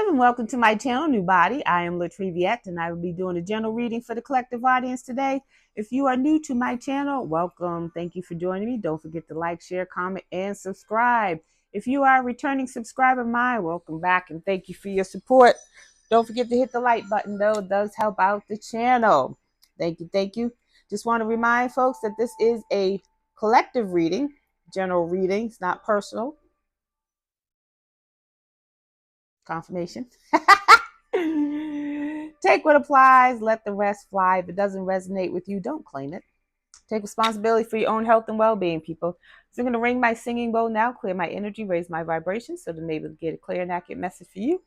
Collective, and welcome to my channel, NUBODI. I am Latriviette, and I will be doing a general reading for the collective audience today. If you are new to my channel, welcome. Thank you for joining me. Don't forget to like, share, comment, and subscribe. If you are a returning subscriber of mine, welcome back, and thank you for your support. Don't forget to hit the like button, though. It does help out the channel. Thank you, thank you. Just want to remind folks that this is a collective reading, general reading. It's not personal. Confirmation. Take what applies, let the rest fly. If it doesn't resonate with you, don't claim it. Take responsibility for your own health and well-being, people. So I'm going to ring my singing bowl now, clear my energy, raise my vibrations so that I'm able to get a clear and accurate message for you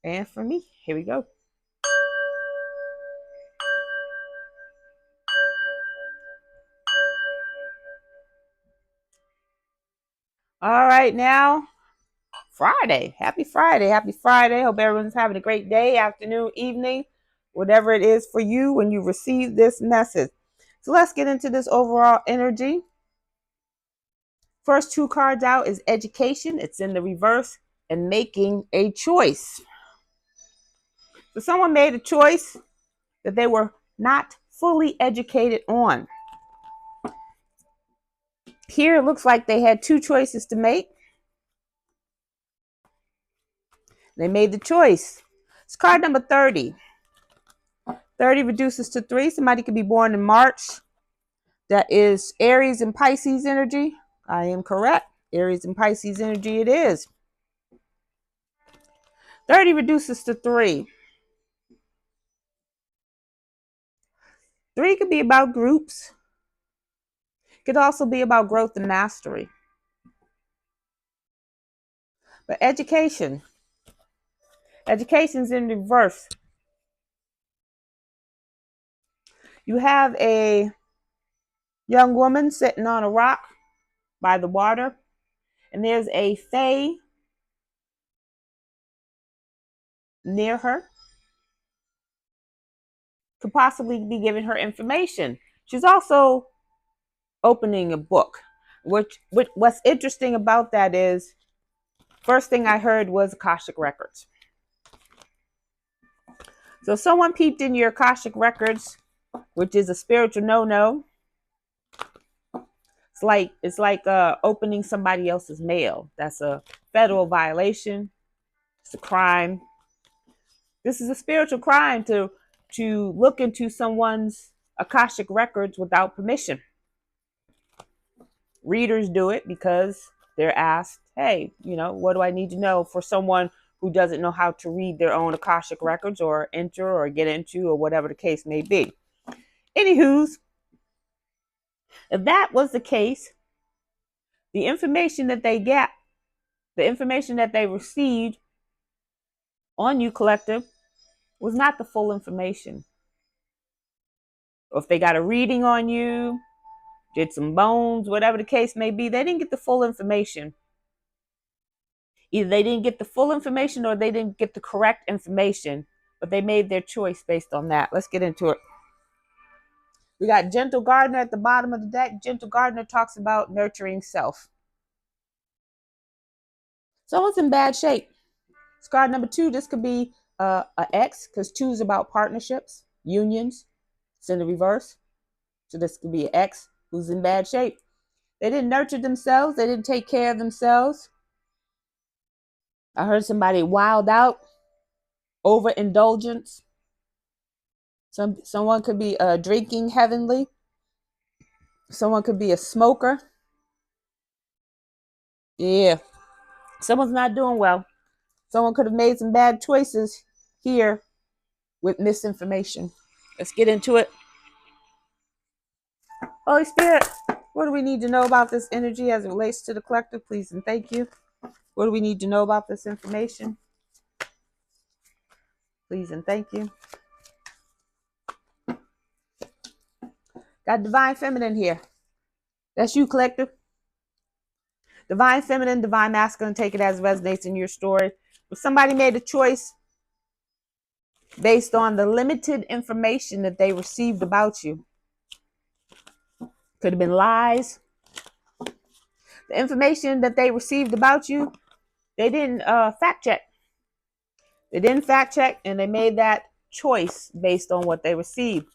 and for me. Here we go. All right, now, Friday. Happy Friday. Happy Friday. Hope everyone's having a great day, afternoon, evening, whatever it is for you when you receive this message. So let's get into this overall energy. First two cards out is education. It's in the reverse, and making a choice. So someone made a choice that they were not fully educated on. Here it looks like they had two choices to make. They made the choice. It's card number 30. 30 reduces to 3. Somebody could be born in March. That is Aries and Pisces energy. I am correct. Aries and Pisces energy it is. 30 reduces to 3. 3 could be about groups. It could also be about growth and mastery. But education's in reverse. You have a young woman sitting on a rock by the water, and there's a fae near her. Could possibly be giving her information. She's also opening a book. What's interesting about that is, first thing I heard was Akashic Records. So someone peeped in your Akashic Records, which is a spiritual no-no. It's like opening somebody else's mail. That's a federal violation. It's a crime. This is a spiritual crime to look into someone's Akashic Records without permission. Readers do it because they're asked, hey, what do I need to know for someone who doesn't know how to read their own Akashic Records or enter or get into or whatever the case may be. Anywho's, if that was the case, the information that they get, the information that they received on you, collective, was not the full information. Or if they got a reading on you, did some bones, whatever the case may be, they didn't get the full information. Either they didn't get the full information or they didn't get the correct information, but they made their choice based on that. Let's get into it. We got Gentle Gardener at the bottom of the deck. Gentle Gardener talks about nurturing self. Someone's in bad shape. It's card number 2. This could be an X, because 2 is about partnerships, unions. It's in the reverse. So this could be an X who's in bad shape. They didn't nurture themselves. They didn't take care of themselves. I heard somebody wild out, overindulgence. Someone could be drinking heavily. Someone could be a smoker. Yeah. Someone's not doing well. Someone could have made some bad choices here with misinformation. Let's get into it. Holy Spirit, what do we need to know about this energy as it relates to the collective? Please and thank you. What do we need to know about this information? Please and thank you. Got Divine Feminine here. That's you, collective. Divine Feminine, Divine Masculine, take it as it resonates in your story. If somebody made a choice based on the limited information that they received about you, could have been lies. The information that they received about you, they didn't fact check. They didn't fact check, and they made that choice based on what they received.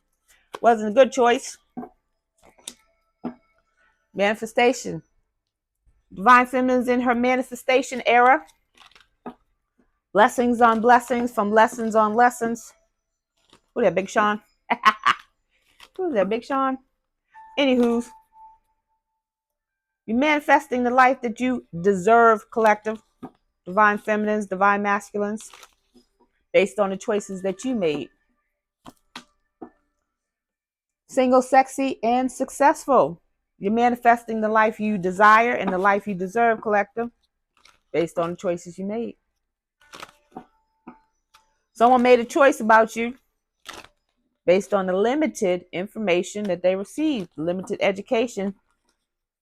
Wasn't a good choice. Manifestation. Divine Feminine's in her manifestation era. Blessings on blessings from lessons on lessons. Who that, Big Sean? Who's that, Big Sean? Anywho, you're manifesting the life that you deserve, collective. Divine Feminines, Divine Masculines, based on the choices that you made. Single, sexy, and successful. You're manifesting the life you desire and the life you deserve, collective, based on the choices you made. Someone made a choice about you based on the limited information that they received, limited education.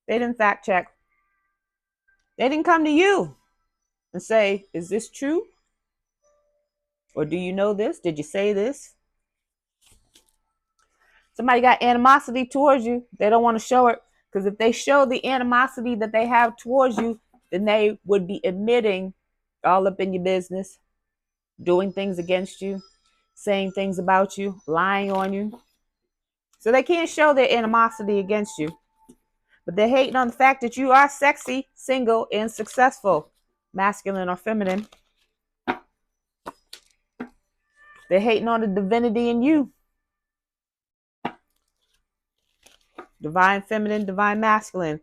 They didn't fact check. They didn't come to you and say, is this true? Or do you know this? Did you say this? Somebody got animosity towards you. They don't want to show it, because if they show the animosity that they have towards you, then they would be admitting all up in your business, doing things against you, saying things about you, lying on you. So they can't show their animosity against you. But they're hating on the fact that you are sexy, single, and successful, masculine or feminine. They're hating on the divinity in you. Divine feminine, divine masculine.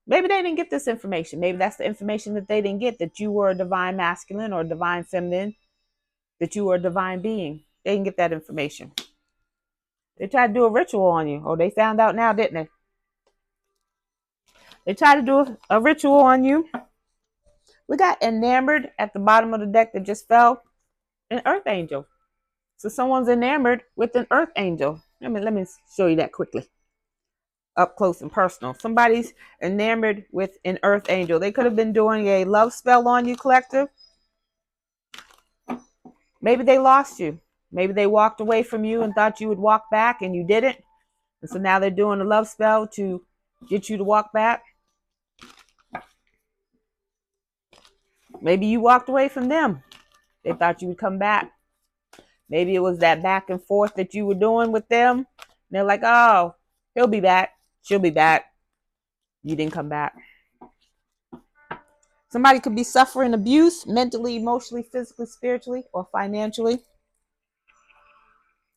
Maybe they didn't get this information. Maybe that's the information that they didn't get, that you were a divine masculine or divine feminine, that you were a divine being. They didn't get that information. They tried to do a ritual on you. Oh, they found out now, didn't they? They tried to do a ritual on you. We got enamored at the bottom of the deck that just fell. An earth angel. So someone's enamored with an earth angel. Let me show you that quickly. Up close and personal. Somebody's enamored with an earth angel. They could have been doing a love spell on you, collective. Maybe they lost you. Maybe they walked away from you and thought you would walk back and you didn't. And so now they're doing a love spell to get you to walk back. Maybe you walked away from them. They thought you would come back. Maybe it was that back and forth that you were doing with them. And they're like, oh, he'll be back. She'll be back. You didn't come back. Somebody could be suffering abuse mentally, emotionally, physically, spiritually, or financially.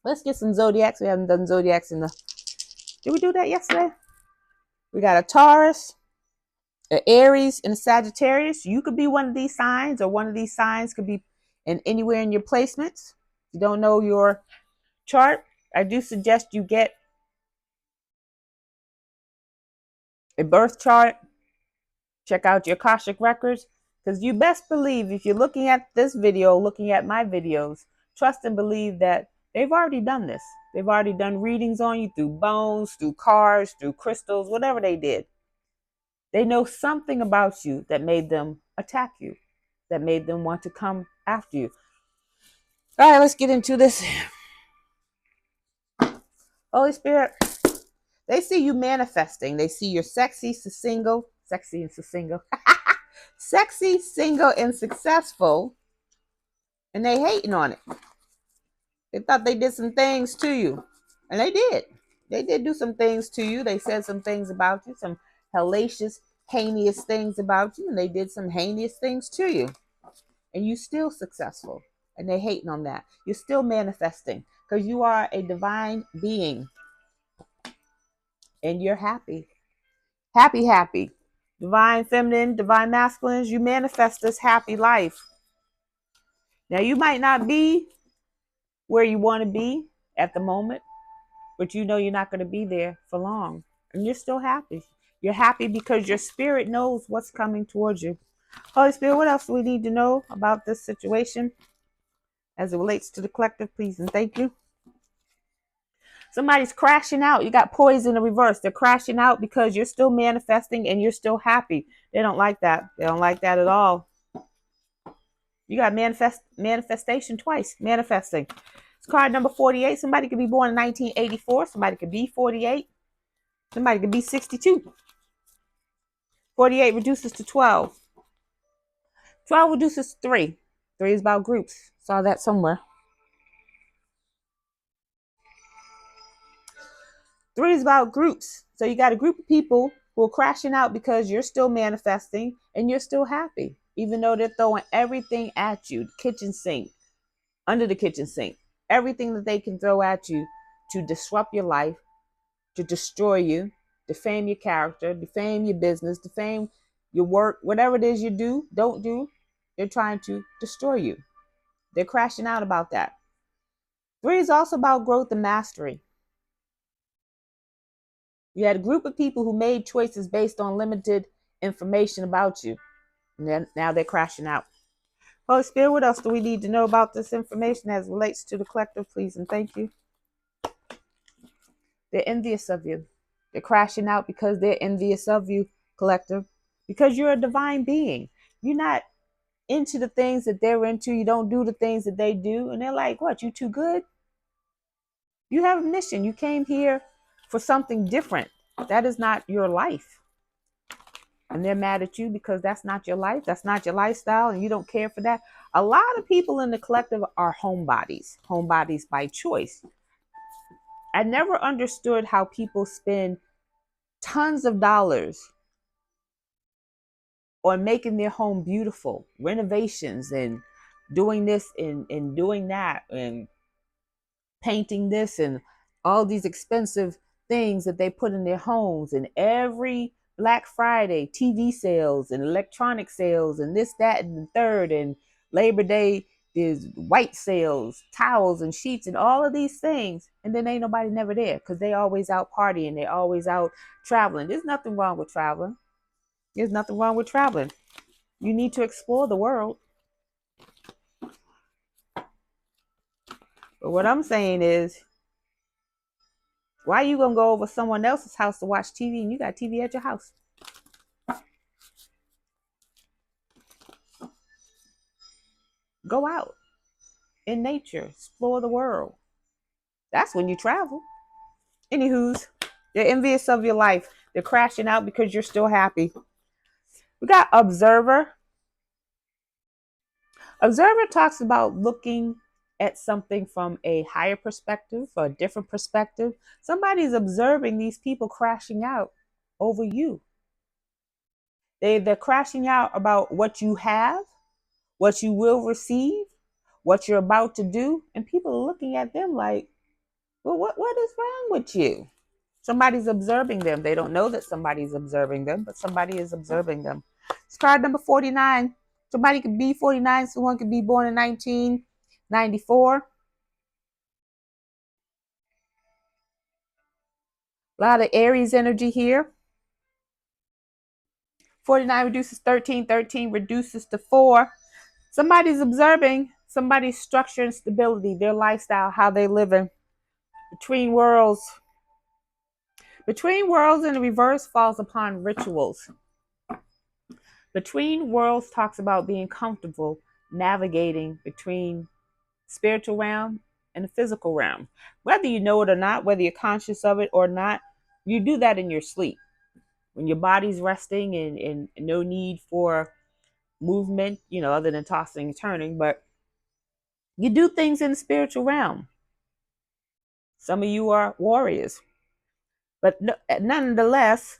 Let's get some zodiacs. We haven't done zodiacs in the... Did we do that yesterday? We got a Taurus, an Aries, and a Sagittarius. You could be one of these signs, or one of these signs could be anywhere in your placements. If you don't know your chart, I do suggest you get a birth chart. Check out your Akashic records, because you best believe, if you're looking at this video, looking at my videos, trust and believe that they've already done this. They've already done readings on you through bones, through cards, through crystals, whatever they did. They know something about you that made them attack you, that made them want to come after you. All right, let's get into this. Holy Spirit, they see you manifesting. They see you're sexy, single, sexy and single. Sexy, single, and successful, and they hating on it. They thought they did some things to you, and they did. They did do some things to you. They said some things about you, some hellacious, heinous things about you, and they did some heinous things to you, and you still successful, and they hating on that. You're still manifesting, because you are a divine being, and you're happy. Happy. Divine feminine, divine masculines, you manifest this happy life. Now, you might not be where you want to be at the moment, but you know you're not going to be there for long. And you're still happy. You're happy because your spirit knows what's coming towards you. Holy Spirit, what else do we need to know about this situation as it relates to the collective, please and thank you? Somebody's crashing out. You got poison in reverse. They're crashing out because you're still manifesting and you're still happy. They don't like that. They don't like that at all. You got manifestation twice. Manifesting. It's card number 48. Somebody could be born in 1984. Somebody could be 48. Somebody could be 62. 48 reduces to 12. 12 reduces 3. 3 is about groups. Saw that somewhere. 3 is about groups. So you got a group of people who are crashing out because you're still manifesting and you're still happy, even though they're throwing everything at you, the kitchen sink, under the kitchen sink, everything that they can throw at you to disrupt your life, to destroy you, defame your character, defame your business, defame your work, whatever it is you do, don't do. They're trying to destroy you. They're crashing out about that. 3 is also about growth and mastery. You had a group of people who made choices based on limited information about you. And then now they're crashing out. Holy Spirit, what else do we need to know about this information as it relates to the collective, please? And thank you. They're envious of you. They're crashing out because they're envious of you, collective, because you're a divine being. You're not into the things that they're into. You don't do the things that they do. And they're like, what, you too good? You have a mission. You came here for something different. That is not your life. And they're mad at you because that's not your life. That's not your lifestyle. And you don't care for that. A lot of people in the collective are homebodies by choice. I never understood how people spend tons of dollars on making their home beautiful, renovations and doing this and doing that and painting this and all these expensive things that they put in their homes, and every Black Friday TV sales and electronic sales and this, that, and the third, and Labor Day there's white sales, towels and sheets and all of these things, and then ain't nobody never there because they always out partying, they always out traveling. There's nothing wrong with traveling. There's nothing wrong with traveling. You need to explore the world. But what I'm saying is, why are you going to go over someone else's house to watch TV and you got TV at your house? Go out in nature, explore the world. That's when you travel. Anywho's, they're envious of your life. They're crashing out because you're still happy. We got observer. Observer talks about looking at something from a higher perspective or a different perspective. Somebody's observing these people crashing out over you. They're crashing out about what you have, what you will receive, what you're about to do. And people are looking at them like, well, what is wrong with you? Somebody's observing them. They don't know that somebody's observing them, but somebody is observing them. It's card number 49. Somebody could be 49. Someone could be born in 1994. A lot of Aries energy here. 49 reduces 13. 13 reduces to 4. Somebody's observing somebody's structure and stability, their lifestyle, how they living. Between worlds. Between worlds in the reverse falls upon rituals. Between worlds talks about being comfortable navigating between spiritual realm and the physical realm. Whether you know it or not, whether you're conscious of it or not, you do that in your sleep. When your body's resting and no need for movement, other than tossing and turning, but you do things in the spiritual realm. Some of you are warriors. But nonetheless,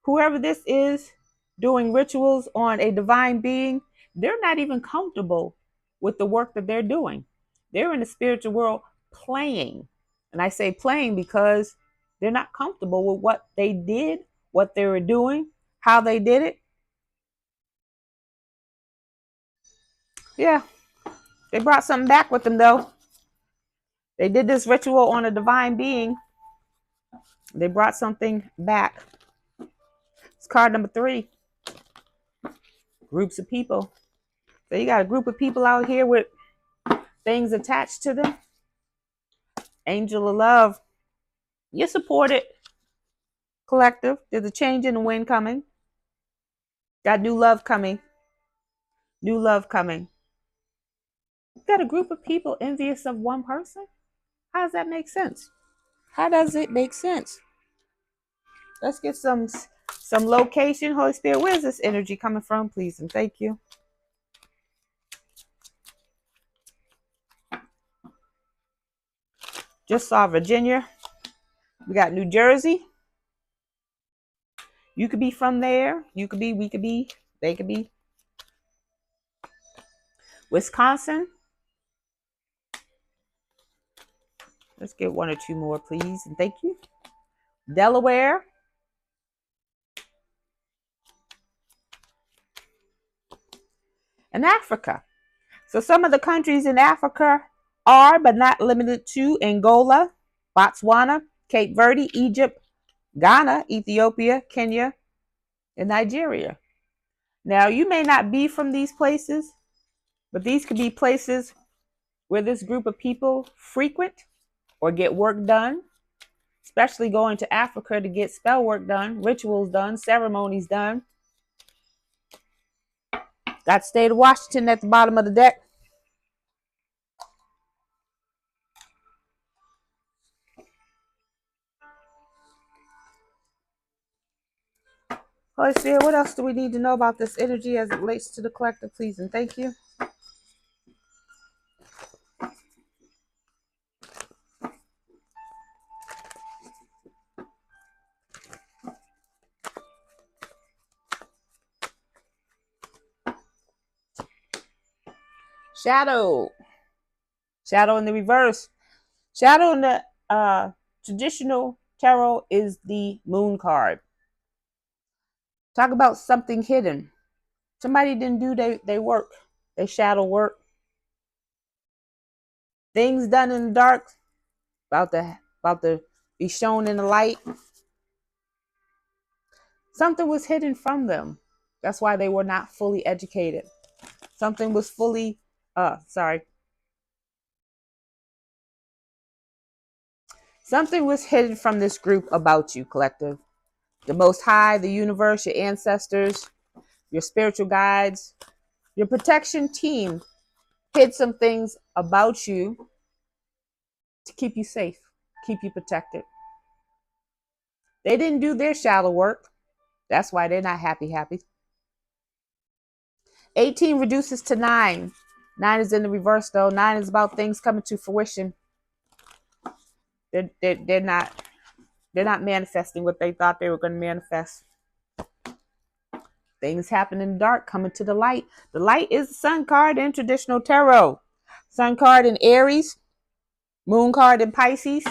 whoever this is doing rituals on a divine being, they're not even comfortable with the work that they're doing. They're in the spiritual world playing. And I say playing because they're not comfortable with what they did, what they were doing, how they did it. Yeah, they brought something back with them though. They did this ritual on a divine being. They brought something back. It's card number 3. Groups of people. So you got a group of people out here with things attached to them. Angel of love. You're supported, collective. There's a change in the wind coming. Got new love coming. New love coming. You got a group of people envious of one person? How does that make sense? How does it make sense? Let's get some location. Holy Spirit, where's this energy coming from, please? And thank you. Just saw Virginia. We got New Jersey. You could be from there. You could be, we could be, they could be. Wisconsin. Let's get one or two more, please. And thank you. Delaware. And Africa. So some of the countries in Africa are, but not limited to, Angola, Botswana, Cape Verde, Egypt, Ghana, Ethiopia, Kenya, and Nigeria. Now, you may not be from these places, but these could be places where this group of people frequent or get work done, especially going to Africa to get spell work done, rituals done, ceremonies done. Got State of Washington at the bottom of the deck. Holy Spirit, what else do we need to know about this energy as it relates to the collective, please? And thank you. Shadow. Shadow in the reverse. Shadow in the traditional tarot is the moon card. Talk about something hidden. Somebody didn't do their work. They shadow work. Things done in the dark about to be shown in the light. Something was hidden from them. That's why they were not fully educated. Something was fully Something was hidden from this group about you, collective. The Most High, the universe, your ancestors, your spiritual guides, your protection team hid some things about you to keep you safe, keep you protected. They didn't do their shadow work. That's why they're not happy. 18 reduces to 9. 9 is in the reverse, though. 9 is about things coming to fruition. They're not manifesting what they thought they were going to manifest. Things happen in the dark, coming to the light. The light is the sun card in traditional tarot. Sun card in Aries. Moon card in Pisces.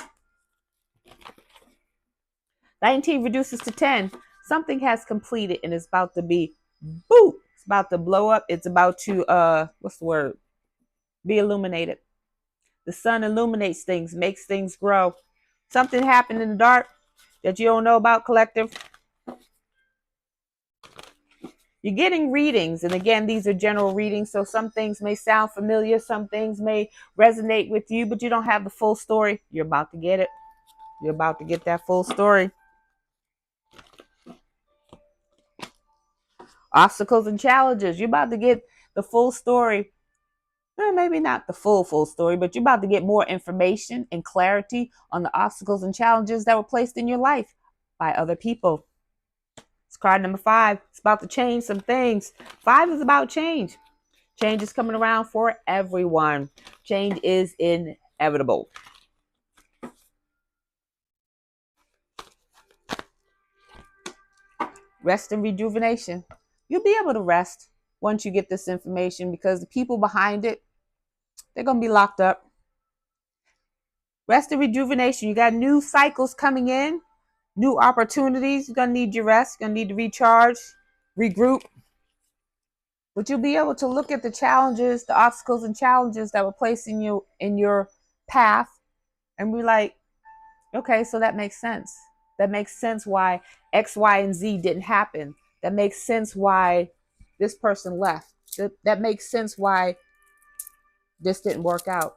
19 reduces to 10. Something has completed and it's about to be, boom, it's about to blow up. It's about to, be illuminated. The sun illuminates things, makes things grow. Something happened in the dark that you don't know about, collective. You're getting readings. And again, these are general readings. So some things may sound familiar. Some things may resonate with you, but you don't have the full story. You're about to get it. You're about to get that full story. Obstacles and challenges. You're about to get the full story. Maybe not the full story, but you're about to get more information and clarity on the obstacles and challenges that were placed in your life by other people. It's card number 5. It's about to change some things. 5 is about change. Change is coming around for everyone. Change is inevitable. Rest and rejuvenation. You'll be able to rest once you get this information because the people behind it, they're going to be locked up. Rest and rejuvenation. You got new cycles coming in, new opportunities. You're going to need your rest. You're going to need to recharge, regroup. But you'll be able to look at the challenges, the obstacles and challenges that were placed in your path and be like, okay, so that makes sense. That makes sense why X, Y, and Z didn't happen. That makes sense why this person left. That makes sense why this didn't work out.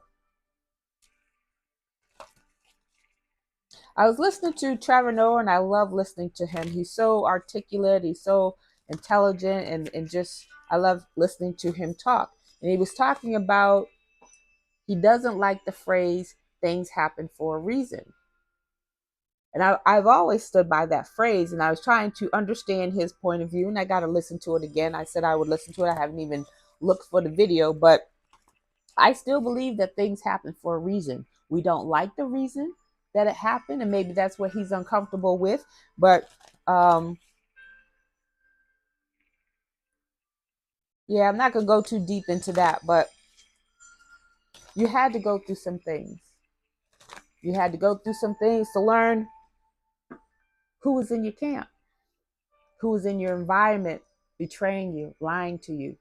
I was listening to Trevor Noah, and I love listening to him. He's so articulate. He's so intelligent, and just, I love listening to him talk. And he was talking about, he doesn't like the phrase, things happen for a reason. And I've always stood by that phrase, and I was trying to understand his point of view, and I got to listen to it again. I said I would listen to it. I haven't even looked for the video, but I still believe that things happen for a reason. We don't like the reason that it happened, and maybe that's what he's uncomfortable with. But yeah, I'm not gonna go too deep into that. But you had to go through some things. You had to go through some things to learn who was in your camp, who was in your environment, betraying you, lying to you,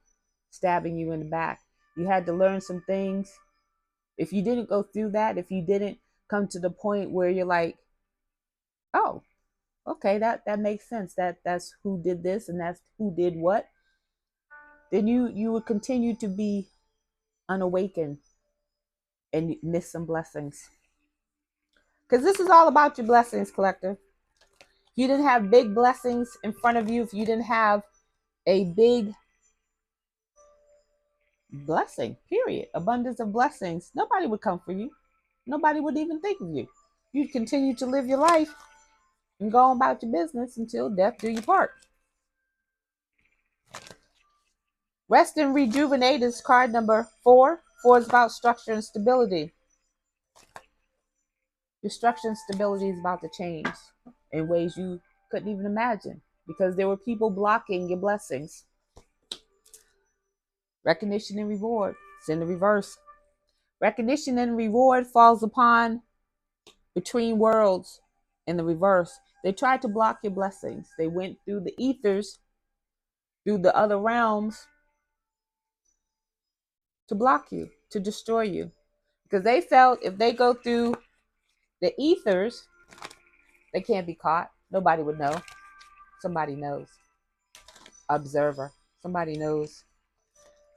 stabbing you in the back. You had to learn some things. If you didn't go through that, if you didn't come to the point where you're like, oh, okay, that makes sense. That's who did this and that's who did what, then you would continue to be unawakened and miss some blessings. Because this is all about your blessings, collector. If you didn't have big blessings in front of you, if you didn't have a big blessing, period, abundance of blessings, nobody would come for you. Nobody would even think of you. You'd continue to live your life and go about your business until death do you part. Rest and rejuvenate is card number 4. 4 is about structure and stability. Your structure and stability is about to change in ways you couldn't even imagine because there were people blocking your blessings. Recognition and reward. It's in the reverse. Recognition and reward falls upon between worlds in the reverse. They tried to block your blessings. They went through the ethers, through the other realms to block you, to destroy you. Because they felt if they go through the ethers, they can't be caught. Nobody would know. Somebody knows. Observer. Somebody knows.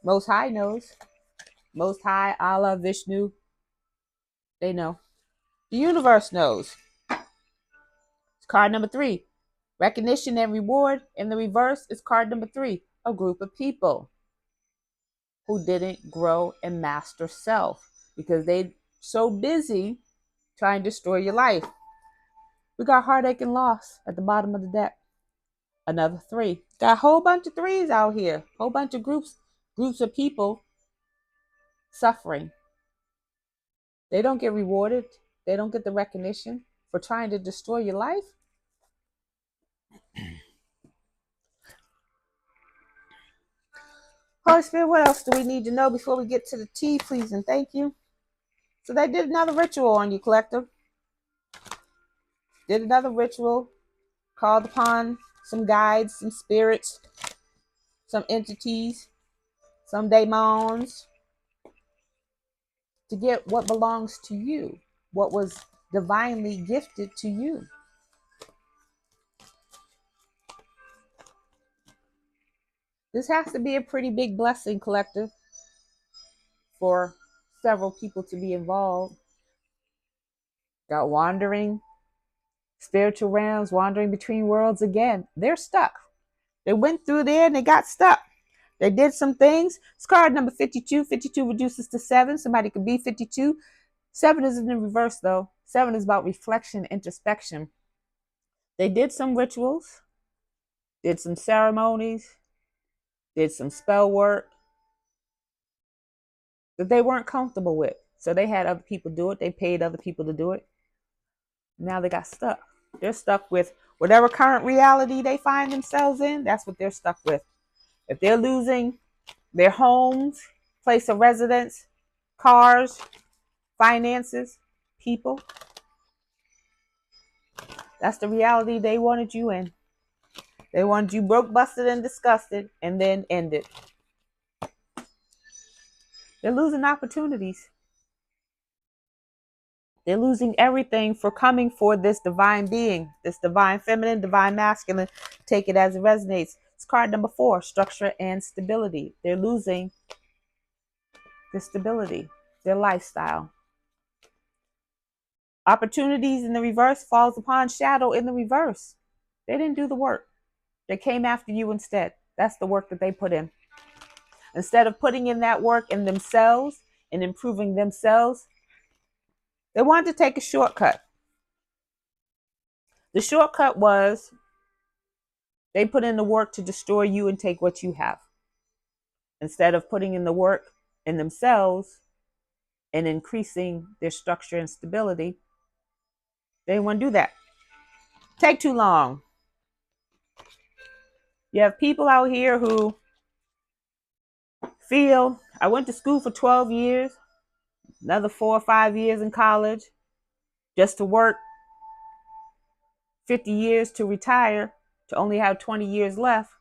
Most High knows. Most High, Allah, Vishnu, they know. The universe knows. It's card number 3. Recognition and reward in the reverse is card number 3. A group of people who didn't grow and master self because they so busy trying to destroy your life. We got heartache and loss at the bottom of the deck. Another 3. Got a whole bunch of 3s out here. Whole bunch of groups of people suffering. They don't get rewarded. They don't get the recognition for trying to destroy your life. Holy Spirit, what else do we need to know before we get to the tea, please and thank you? So they did another ritual on you, collective. Did another ritual, called upon some guides, some spirits, some entities, some daemons to get what belongs to you, what was divinely gifted to you. This has to be a pretty big blessing, collective, for several people to be involved. Got wandering, spiritual realms, wandering between worlds again. They're stuck. They went through there and they got stuck. They did some things. It's card number 52. 52 reduces to 7. Somebody could be 52. 7 is in the reverse, though. 7 is about reflection, introspection. They did some rituals, did some ceremonies, did some spell work that they weren't comfortable with. So they had other people do it. They paid other people to do it. Now they got stuck. They're stuck with whatever current reality they find themselves in. That's what they're stuck with. If they're losing their homes, place of residence, cars, finances, people, that's the reality they wanted you in. They wanted you broke, busted, and disgusted, and then ended. They're losing opportunities. They're losing everything for coming for this divine being, this divine feminine, divine masculine. Take it as it resonates. It's card number 4, structure and stability. They're losing the stability, their lifestyle. Opportunities in the reverse falls upon shadow in the reverse. They didn't do the work. They came after you instead. That's the work that they put in. Instead of putting in that work in themselves and improving themselves, they wanted to take a shortcut. The shortcut was they put in the work to destroy you and take what you have. Instead of putting in the work in themselves and increasing their structure and stability. They didn't want to do that. Take too long. You have people out here who feel, I went to school for 12 years, another 4 or 5 years in college, just to work 50 years to retire, to only have 20 years left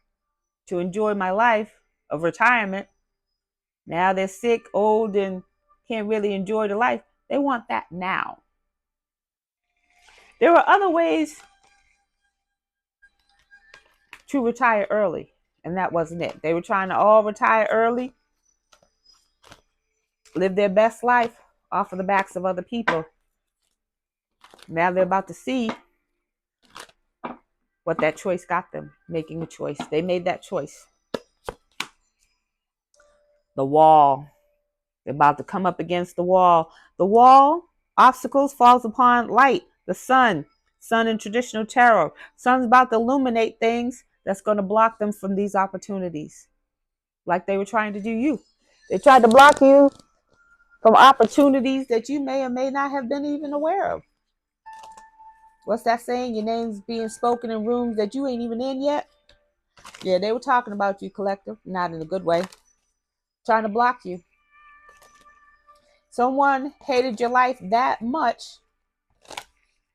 to enjoy my life of retirement. Now they're sick, old, and can't really enjoy the life. They want that now. There are other ways to retire early, and that wasn't it. They were trying to all retire early, live their best life off of the backs of other people. Now they're about to see what that choice got them, making a choice. They made that choice. The wall. They're about to come up against the wall. The wall, obstacles, falls upon light. The sun. Sun in traditional tarot. Sun's about to illuminate things that's going to block them from these opportunities. Like they were trying to do you. They tried to block you from opportunities that you may or may not have been even aware of. What's that saying? Your name's being spoken in rooms that you ain't even in yet? Yeah, they were talking about you, collective. Not in a good way. Trying to block you. Someone hated your life that much.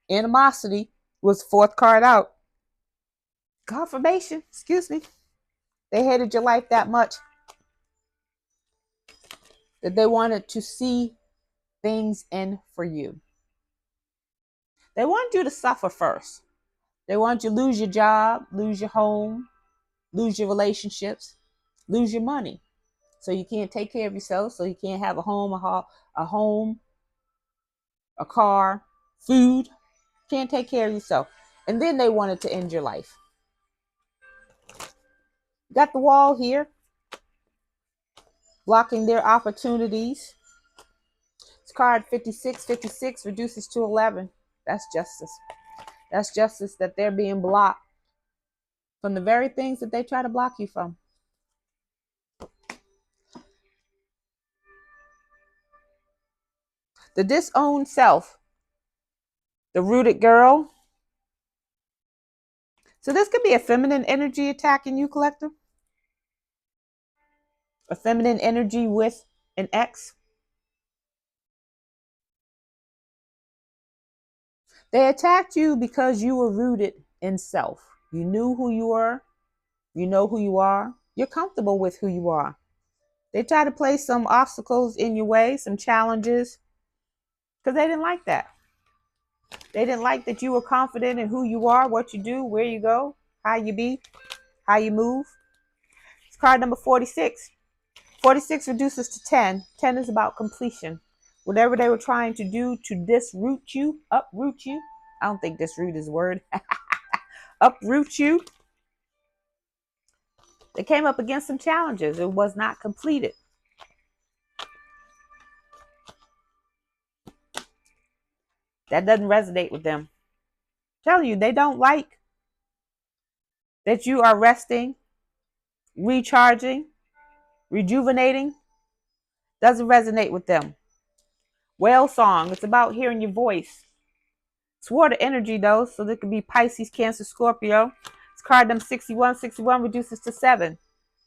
Animosity was fourth card out. Confirmation, excuse me. They hated your life that much that they wanted to see things in for you. They wanted you to suffer first. They wanted you to lose your job, lose your home, lose your relationships, lose your money. So you can't take care of yourself, so you can't have a home, a car, food. Can't take care of yourself. And then they wanted to end your life. Got the wall here, blocking their opportunities. It's card 56. 56 reduces to 11. That's justice. That's justice, that they're being blocked from the very things that they try to block you from. The disowned self, the rooted girl. So this could be a feminine energy attacking you, collective. A feminine energy with an X. They attacked you because you were rooted in self. You knew who you were. You know who you are. You're comfortable with who you are. They tried to place some obstacles in your way, some challenges, because they didn't like that. They didn't like that you were confident in who you are, what you do, where you go, how you be, how you move. It's card number 46. 46 reduces to 10. 10 is about completion. Whatever they were trying to do to disroot you, uproot you. I don't think disroot is a word. Uproot you. They came up against some challenges. It was not completed. That doesn't resonate with them. I'm telling you, they don't like that you are resting, recharging, rejuvenating. Doesn't resonate with them. Whale song. It's about hearing your voice. It's water energy though, so there could be Pisces, Cancer, Scorpio. It's card number 61. 61 reduces to 7.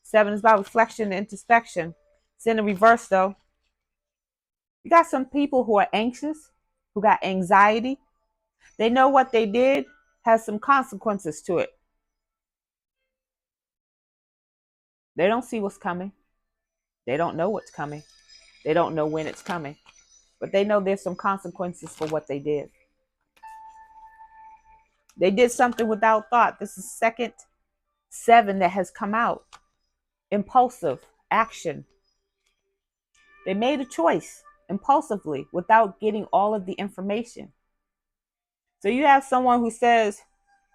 7 is about reflection and introspection. It's in the reverse though. You got some people who are anxious, who got anxiety. They know what they did has some consequences to it. They don't see what's coming. They don't know what's coming. They don't know when it's coming. But they know there's some consequences for what they did. They did something without thought. This is second 7 that has come out. Impulsive action. They made a choice impulsively without getting all of the information. So you have someone who says,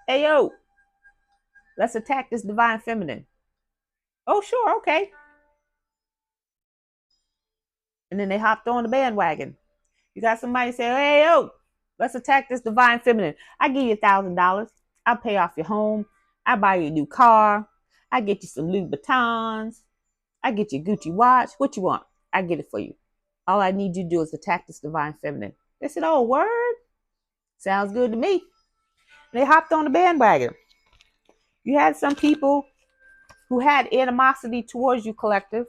hey, yo, let's attack this divine feminine. Oh, sure, okay. And then they hopped on the bandwagon. You got somebody say, hey, yo, let's attack this divine feminine. I give you $1,000. I'll pay off your home. I buy you a new car. I get you some Louis Vuittons. I get you a Gucci watch. What you want? I get it for you. All I need you to do is attack this divine feminine. They said, oh, word? Sounds good to me. They hopped on the bandwagon. You had some people who had animosity towards you, collective.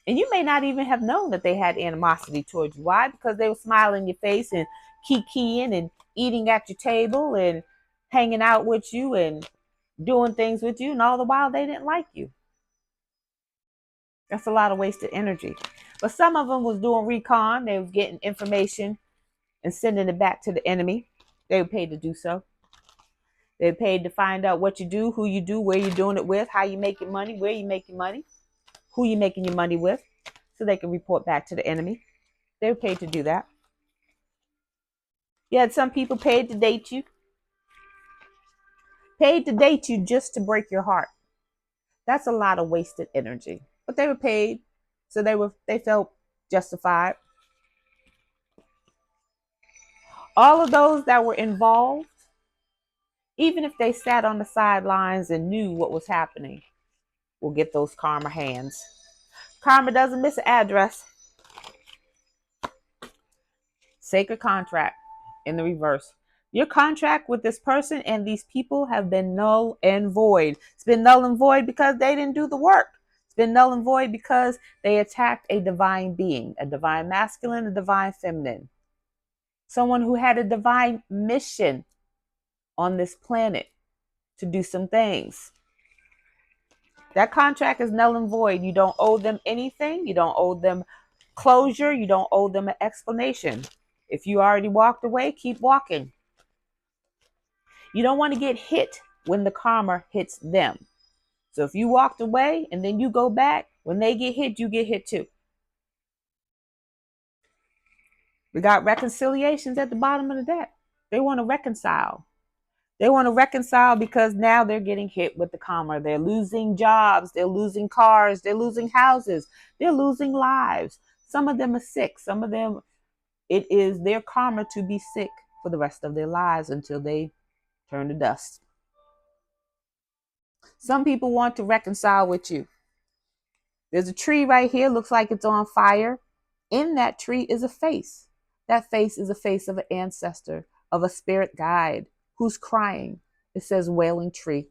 And you may not even have known that they had animosity towards you. Why? Because they were smiling in your face and kikiing and eating at your table and hanging out with you and doing things with you. And all the while, they didn't like you. That's a lot of wasted energy. But some of them was doing recon. They was getting information and sending it back to the enemy. They were paid to do so. They were paid to find out what you do, who you do, where you're doing it with, how you make your money, where you make your money, who you making your money with, so they can report back to the enemy. They were paid to do that. You had some people paid to date you. Paid to date you just to break your heart. That's a lot of wasted energy. But they were paid, so they felt justified. All of those that were involved, even if they sat on the sidelines and knew what was happening, will get those karma hands. Karma doesn't miss an address. Sacred contract in the reverse. Your contract with this person and these people have been null and void. It's been null and void because they didn't do the work. It's been null and void because they attacked a divine being, a divine masculine, a divine feminine. Someone who had a divine mission on this planet to do some things. That contract is null and void. You don't owe them anything. You don't owe them closure. You don't owe them an explanation. If you already walked away, keep walking. You don't want to get hit when the karma hits them. So if you walked away and then you go back, when they get hit, you get hit too. We got reconciliations at the bottom of the deck. They want to reconcile. They want to reconcile because now they're getting hit with the karma. They're losing jobs. They're losing cars. They're losing houses. They're losing lives. Some of them are sick. Some of them, it is their karma to be sick for the rest of their lives until they turn to dust. Some people want to reconcile with you. There's a tree right here, looks like it's on fire. In that tree is a face. That face is a face of an ancestor, of a spirit guide who's crying. It says wailing tree.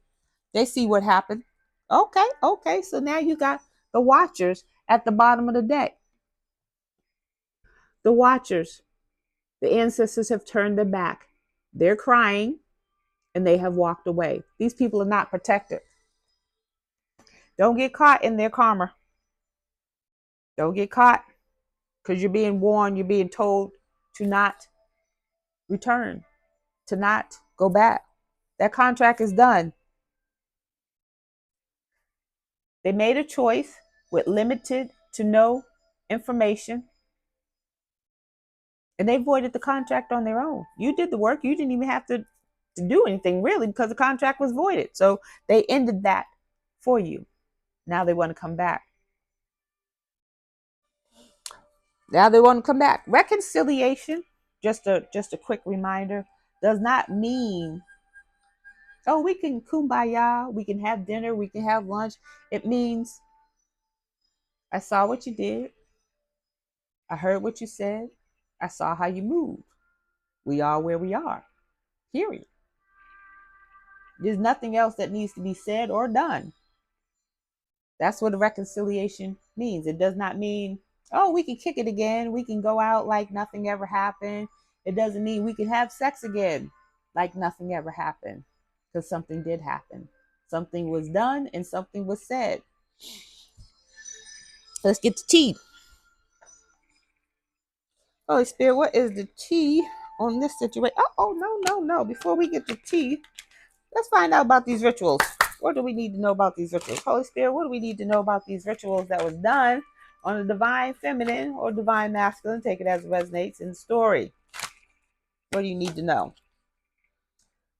They see what happened. Okay. So now you got the watchers at the bottom of the deck. The watchers, the ancestors have turned their back. They're crying and they have walked away. These people are not protected. Don't get caught in their karma. Don't get caught because you're being warned, you're being told to not return, to not go back. That contract is done. They made a choice with limited to no information, and they voided the contract on their own. You did the work. You didn't even have to do anything really because the contract was voided. So they ended that for you. Now they want to come back. Reconciliation, just a quick reminder, does not mean, oh, we can kumbaya, we can have dinner, we can have lunch. It means, I saw what you did. I heard what you said. I saw how you moved. We are where we are. Period. There's nothing else that needs to be said or done. That's what a reconciliation means. It does not mean, oh, we can kick it again. We can go out like nothing ever happened. It doesn't mean we can have sex again like nothing ever happened, because something did happen. Something was done and something was said. Let's get to tea. Holy Spirit, what is the tea on this situation? No. Before we get to tea, let's find out about these rituals. What do we need to know about these rituals? Holy Spirit, what do we need to know about these rituals that was done on the divine feminine or divine masculine? Take it as it resonates in the story. What do you need to know?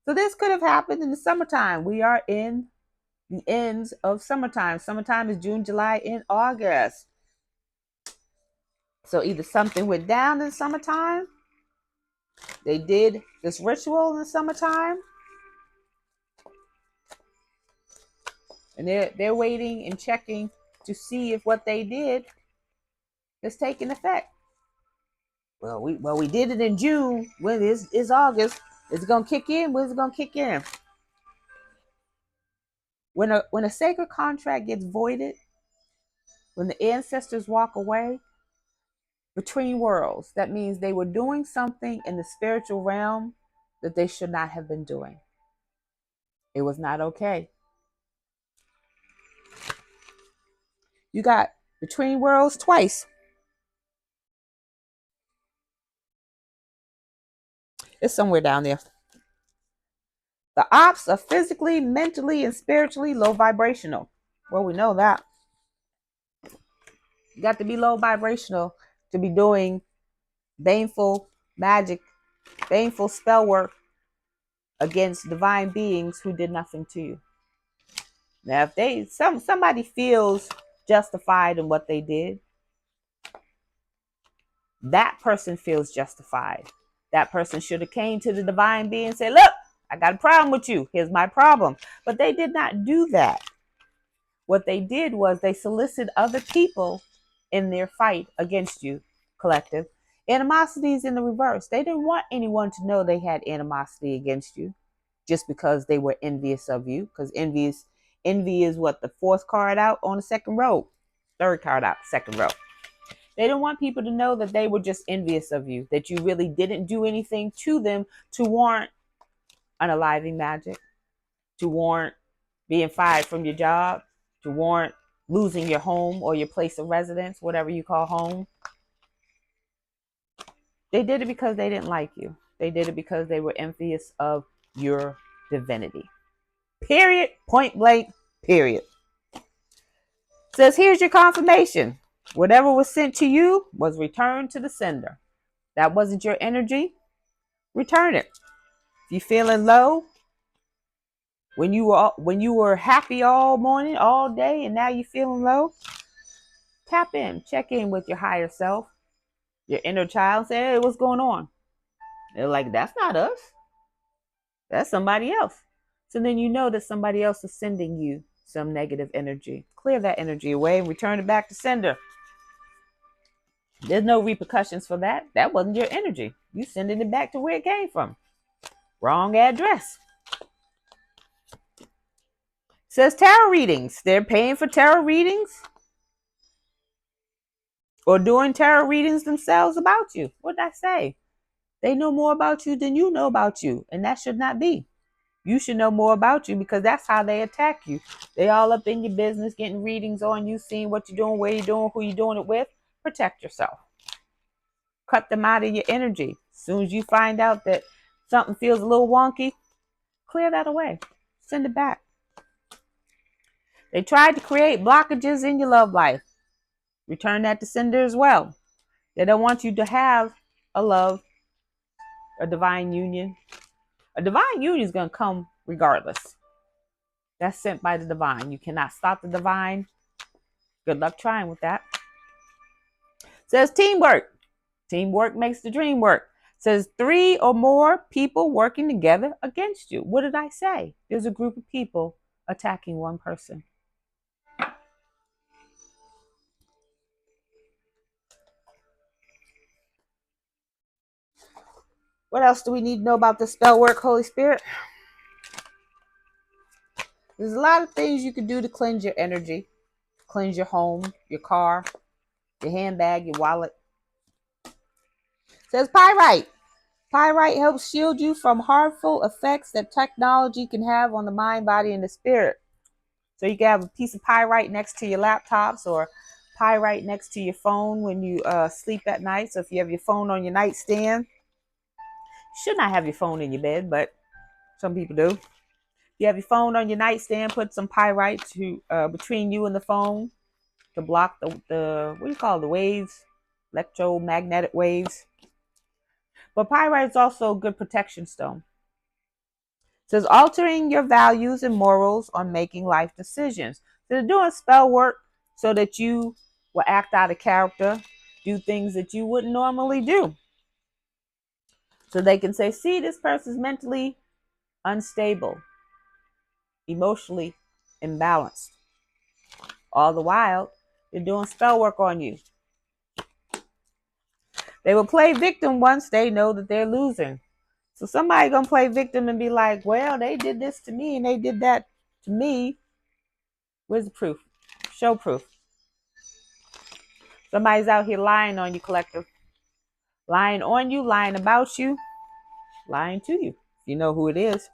So this could have happened in the summertime. We are in the ends of summertime. Summertime is June, July, and August. So either something went down in summertime, they did this ritual in the summertime, and they're waiting and checking to see if what they did It's taking effect. Well, we did it in June. When it's August. Is it gonna kick in? When is it gonna kick in? When a sacred contract gets voided, when the ancestors walk away between worlds, that means they were doing something in the spiritual realm that they should not have been doing. It was not okay. You got between worlds twice. It's somewhere down there. The ops are physically, mentally, and spiritually low vibrational. Well, we know that. You got to be low vibrational to be doing baneful magic, baneful spell work against divine beings who did nothing to you. Now, if somebody feels justified in what they did, that person feels justified. That person should have came to the divine being and said, look, I got a problem with you. Here's my problem. But they did not do that. What they did was they solicited other people in their fight against you, collective. Animosity is in the reverse. They didn't want anyone to know they had animosity against you just because they were envious of you. Because envy is what, the fourth card out on the second row, third card out, second row. They didn't want people to know that they were just envious of you, that you really didn't do anything to them to warrant unaliving magic, to warrant being fired from your job, to warrant losing your home or your place of residence, whatever you call home. They did it because they didn't like you. They did it because they were envious of your divinity. Period. Point blank. Period. Says, here's your confirmation. Whatever was sent to you was returned to the sender. That wasn't your energy. Return it. If you're feeling low, when you were happy all morning, all day, and now you're feeling low, tap in, check in with your higher self, your inner child. Say, hey, what's going on? They're like, that's not us. That's somebody else. So then you know that somebody else is sending you some negative energy. Clear that energy away and return it back to sender. There's no repercussions for that. That wasn't your energy. You sending it back to where it came from. Wrong address. Says tarot readings. They're paying for tarot readings or doing tarot readings themselves about you. What did I say? They know more about you than you know about you. And that should not be. You should know more about you because that's how they attack you. They all up in your business, getting readings on you, seeing what you're doing, where you're doing, who you're doing it with. Protect yourself. Cut them out of your energy. As soon as you find out that something feels a little wonky, clear that away. Send it back. They tried to create blockages in your love life. Return that to sender as well. They don't want you to have a love, a divine union. A divine union is going to come regardless. That's sent by the divine. You cannot stop the divine. Good luck trying with that. Says teamwork. Teamwork makes the dream work. Says 3 or more people working together against you. What did I say? There's a group of people attacking one person. What else do we need to know about the spell work, Holy Spirit? There's a lot of things you can do to cleanse your energy, cleanse your home, your car, your handbag, your wallet. It says pyrite. Pyrite helps shield you from harmful effects that technology can have on the mind, body, and the spirit. So you can have a piece of pyrite next to your laptops or pyrite next to your phone when you sleep at night. So if you have your phone on your nightstand, you should not have your phone in your bed, but some people do. You have your phone on your nightstand, put some pyrite between you and the phone to block the what do you call it, the waves, electromagnetic waves. But pyrite is also a good protection stone. It says altering your values and morals on making life decisions. So they're doing spell work so that you will act out of character, do things that you wouldn't normally do. So they can say, see, this person's mentally unstable, emotionally imbalanced. All the while, they're doing spell work on you. They will play victim once they know that they're losing. So somebody gonna play victim and be like, well, they did this to me and they did that to me. Where's the proof? Show proof. Somebody's out here lying on you, collective. Lying on you, lying about you, lying to you. You know who it is.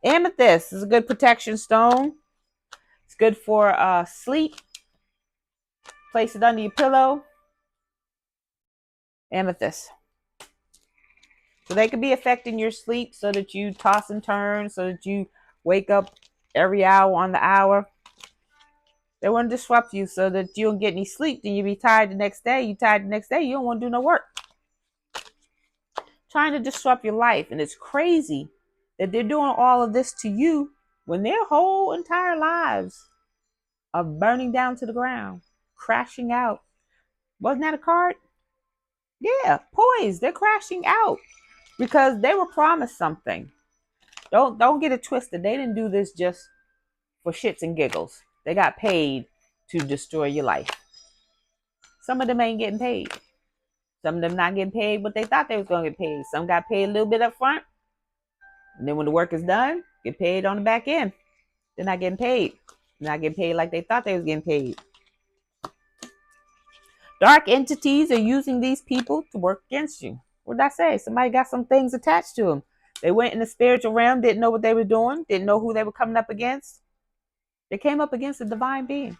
Amethyst is a good protection stone. It's good for sleep. Place it under your pillow. Amethyst. So they could be affecting your sleep so that you toss and turn, so that you wake up every hour on the hour. They want to disrupt you so that you don't get any sleep. Then you be tired the next day. You tired the next day. You don't want to do no work. Trying to disrupt your life. And it's crazy that they're doing all of this to you when their whole entire lives are burning down to the ground, crashing out. Wasn't that a card? Yeah, poised. They're crashing out because they were promised something. Don't get it twisted. They didn't do this just for shits and giggles. They got paid to destroy your life. Some of them ain't getting paid. Some of them not getting paid what they thought they was going to get paid. Some got paid a little bit up front. And then when the work is done, get paid on the back end. They're not getting paid. They're not getting paid like they thought they was getting paid. Dark entities are using these people to work against you. What did I say? Somebody got some things attached to them. They went in the spiritual realm, didn't know what they were doing, didn't know who they were coming up against. They came up against a divine being.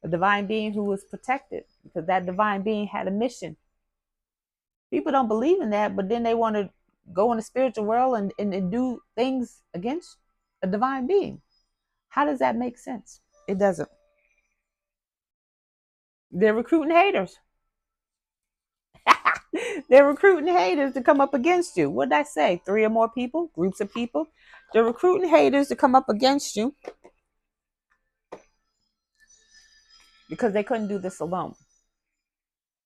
A divine being who was protected because that divine being had a mission. People don't believe in that, but then they want to go in the spiritual world and do things against a divine being. How does that make sense? It doesn't. They're recruiting haters. They're recruiting haters to come up against you. What did I say? 3 or more people, groups of people. They're recruiting haters to come up against you because they couldn't do this alone.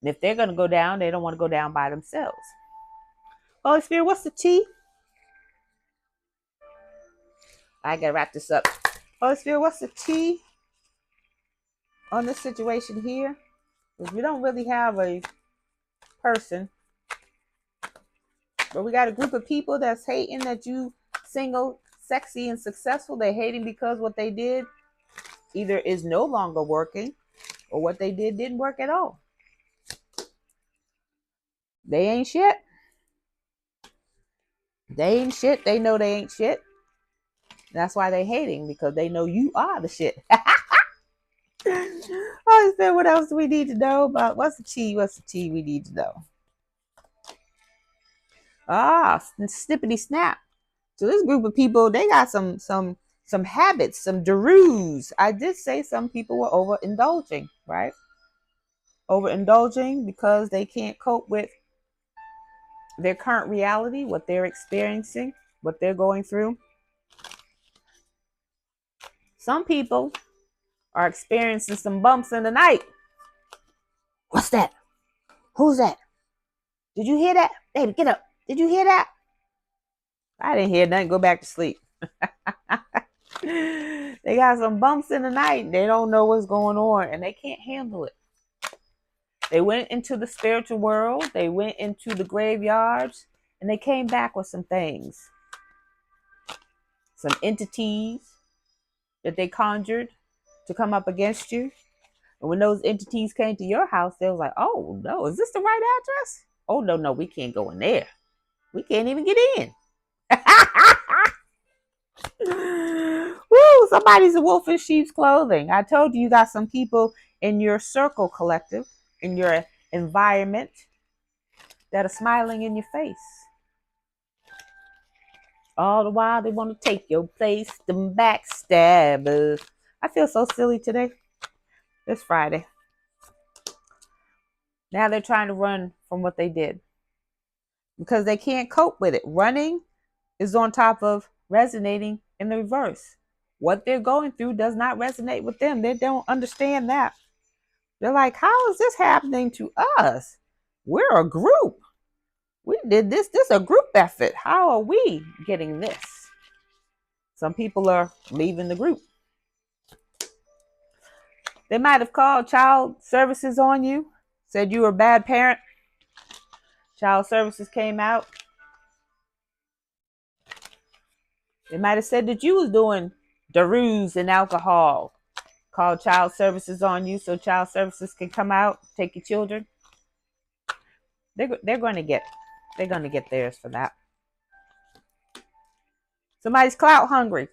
And if they're going to go down, they don't want to go down by themselves. Holy Spirit, what's the T? I got to wrap this up. Holy Spirit, what's the T on this situation here? Because we don't really have a person, but we got a group of people that's hating that you single, sexy, and successful. They're hating because what they did either is no longer working or what they did didn't work at all. They ain't shit. They ain't shit. They know they ain't shit. That's why they hating, because they know you are the shit. I said, what else do we need to know about? What's the tea? What's the tea we need to know? Snippity snap. So this group of people, they got some habits, some derus. I did say some people were overindulging, right? Overindulging because they can't cope with their current reality, what they're experiencing, what they're going through. Some people are experiencing some bumps in the night. What's that? Who's that? Did you hear that? Baby, get up. Did you hear that? I didn't hear nothing. Go back to sleep. They got some bumps in the night. They don't know what's going on and they can't handle it. They went into the spiritual world. They went into the graveyards and they came back with some things. Some entities that they conjured to come up against you. And when those entities came to your house, they was like, oh, no, is this the right address? Oh, no, we can't go in there. We can't even get in. Woo, somebody's a wolf in sheep's clothing. I told you, you got some people in your circle collective, in your environment, that are smiling in your face. All the while they want to take your place, them backstabbers. I feel so silly today. It's Friday. Now they're trying to run from what they did because they can't cope with it. Running is on top of resonating in the reverse. What they're going through does not resonate with them. They don't understand that. They're like, how is this happening to us? We're a group. We did this. This is a group effort. How are we getting this? Some people are leaving the group. They might have called child services on you. said you were a bad parent. Child services came out. They might have said that you was doing daroos and alcohol. Called child services on you so child services can come out, take your children. They're going to get theirs for that. Somebody's clout hungry.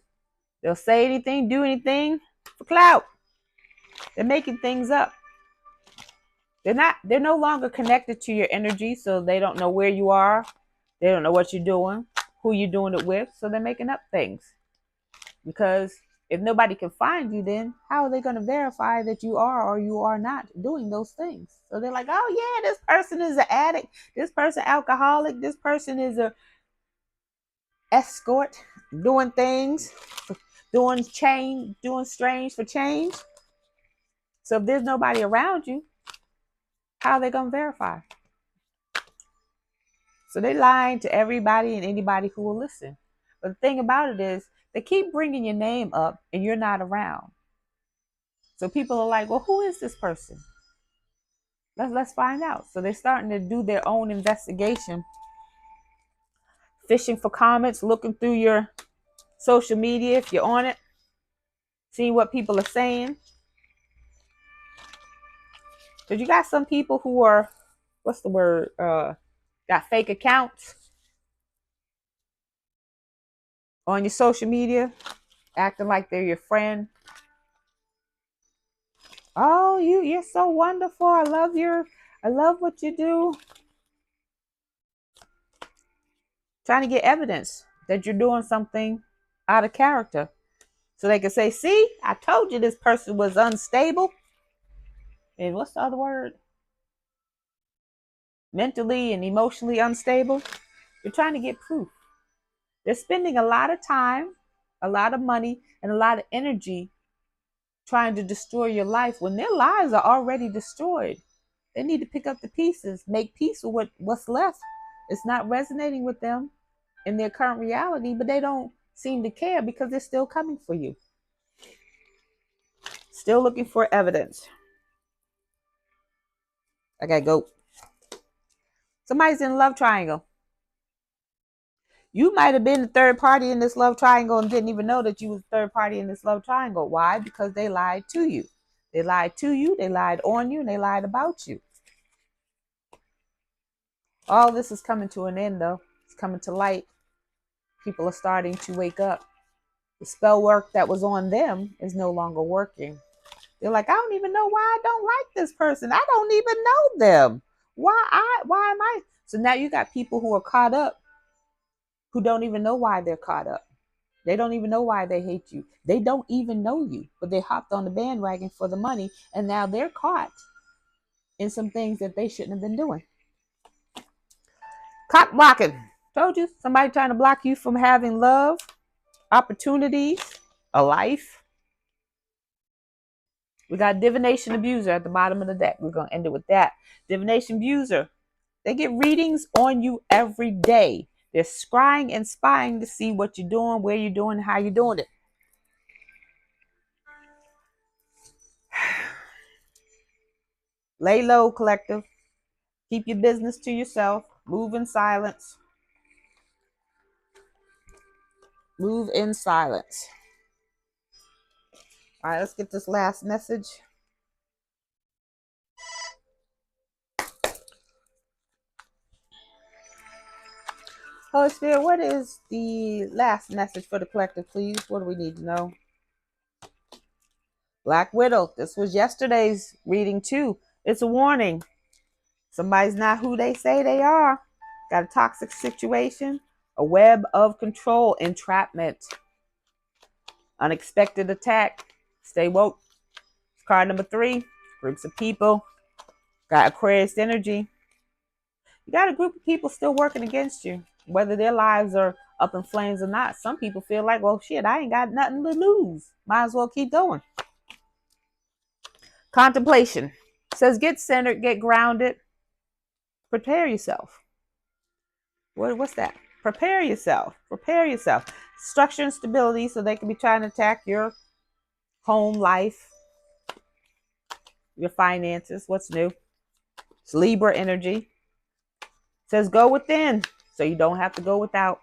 They'll say anything, do anything for clout. They're making things up. They're no longer connected to your energy, so they don't know where you are. They don't know what you're doing, who you're doing it with, so they're making up things. Because if nobody can find you, then how are they going to verify that you are or you are not doing those things? So they're like, oh yeah, this person is an addict, this person alcoholic, this person is a escort, doing things, doing strange for change. So if there's nobody around you, how are they going to verify? So they're lying to everybody and anybody who will listen. But the thing about it is, they keep bringing your name up and you're not around. So people are like, well, who is this person? Let's find out. So they're starting to do their own investigation, fishing for comments, looking through your social media if you're on it, seeing what people are saying. Because you got some people who are, what's the word? Got fake accounts on your social media, acting like they're your friend. Oh, you're so wonderful. I love what you do. Trying to get evidence that you're doing something out of character. So they can say, see, I told you this person was unstable. And what's the other word? Mentally and emotionally unstable. You're trying to get proof. They're spending a lot of time, a lot of money, and a lot of energy trying to destroy your life when their lives are already destroyed. They need to pick up the pieces, make peace with what's left. It's not resonating with them in their current reality, but they don't seem to care because they're still coming for you. Still looking for evidence. I gotta go. Somebody's in a love triangle. You might have been the third party in this love triangle and didn't even know that you was the third party in this love triangle. Why? Because they lied to you. They lied to you, they lied on you, and they lied about you. All this is coming to an end, though. It's coming to light. People are starting to wake up. The spell work that was on them is no longer working. They're like, I don't even know why I don't like this person. I don't even know them. Why am I? So now you got people who are caught up who don't even know why they're caught up. They don't even know why they hate you. They don't even know you, but they hopped on the bandwagon for the money, and now they're caught in some things that they shouldn't have been doing. Cock blocking. Told you, somebody trying to block you from having love, opportunities, a life. We got divination abuser at the bottom of the deck. We're going to end it with that. Divination abuser. They get readings on you every day. They're scrying and spying to see what you're doing, where you're doing, how you're doing it. Lay low, collective. Keep your business to yourself. Move in silence. Move in silence. All right, let's get this last message. Holy Spirit, what is the last message for the collective, please? What do we need to know? Black Widow. This was yesterday's reading, too. It's a warning. Somebody's not who they say they are. Got a toxic situation. A web of control, entrapment. Unexpected attack. Stay woke. Card number 3. Groups of people. Got Aquarius energy. You got a group of people still working against you, whether their lives are up in flames or not. Some people feel like, well, shit, I ain't got nothing to lose. Might as well keep going. Contemplation. It says get centered, get grounded. Prepare yourself. What's that? Prepare yourself. Prepare yourself. Structure and stability, so they can be trying to attack your home life, your finances. What's new? It's Libra energy. It says go within so you don't have to go without.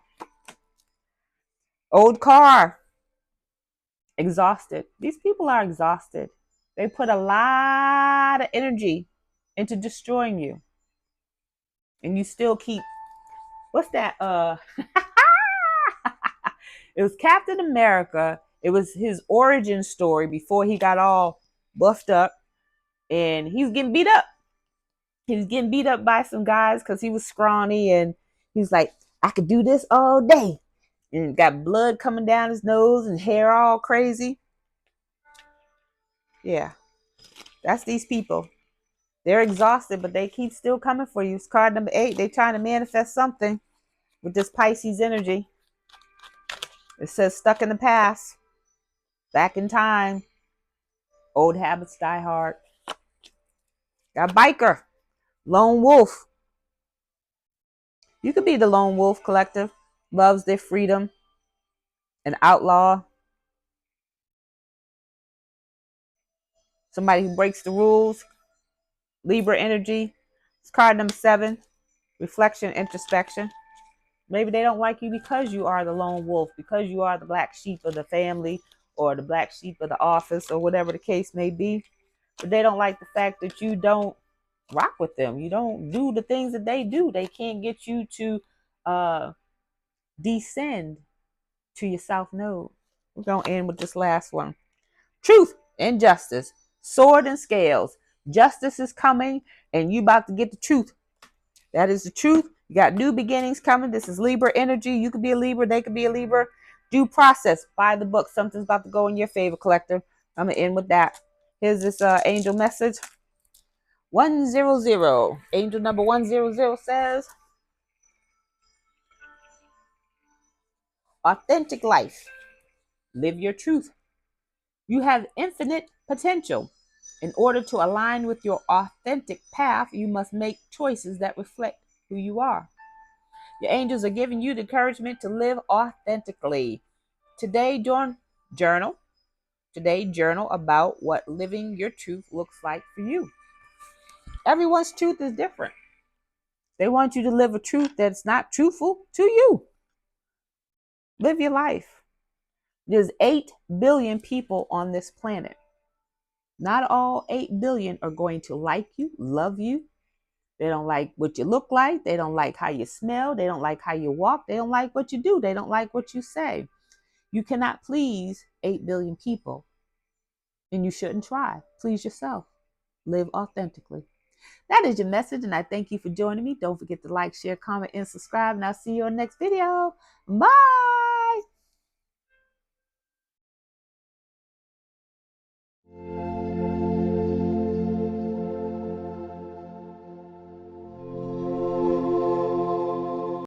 Old car. Exhausted. These people are exhausted. They put a lot of energy into destroying you. And you still keep, what's that? It was Captain America. It was his origin story before he got all buffed up. And he was getting beat up. He was getting beat up by some guys because he was scrawny. And he was like, I could do this all day. And got blood coming down his nose and hair all crazy. Yeah, that's these people. They're exhausted, but they keep still coming for you. It's card number 8. They're trying to manifest something with this Pisces energy. It says stuck in the past, back in time, old habits die hard. Got biker, lone wolf. You could be the lone wolf collective, loves their freedom, an outlaw, somebody who breaks the rules. Libra energy. It's card number 7, reflection, introspection. Maybe they don't like you because you are the lone wolf, because you are the black sheep of the family or the black sheep of the office or whatever the case may be. But they don't like the fact that you don't rock with them. You don't do the things that they do. They can't get you to descend to your south node. We're going to end with this last one. Truth and justice. Sword and scales. Justice is coming and you about to get the truth. That is the truth. You got new beginnings coming. This is Libra energy. You could be a Libra. They could be a Libra. Due process. Buy the book. Something's about to go in your favor, collector. I'm going to end with that. Here's this angel message. 100. Angel number 100 says, authentic life. Live your truth. You have infinite potential. In order to align with your authentic path, you must make choices that reflect who you are. Your angels are giving you the encouragement to live authentically. Today, journal. Today, journal about what living your truth looks like for you. Everyone's truth is different. They want you to live a truth that's not truthful to you. Live your life. There's 8 billion people on this planet. Not all 8 billion are going to like you, love you. They don't like what you look like. They don't like how you smell. They don't like how you walk. They don't like what you do. They don't like what you say. You cannot please 8 billion people. And you shouldn't try. Please yourself. Live authentically. That is your message, and I thank you for joining me. Don't forget to like, share, comment, and subscribe, and I'll see you on the next video. Bye!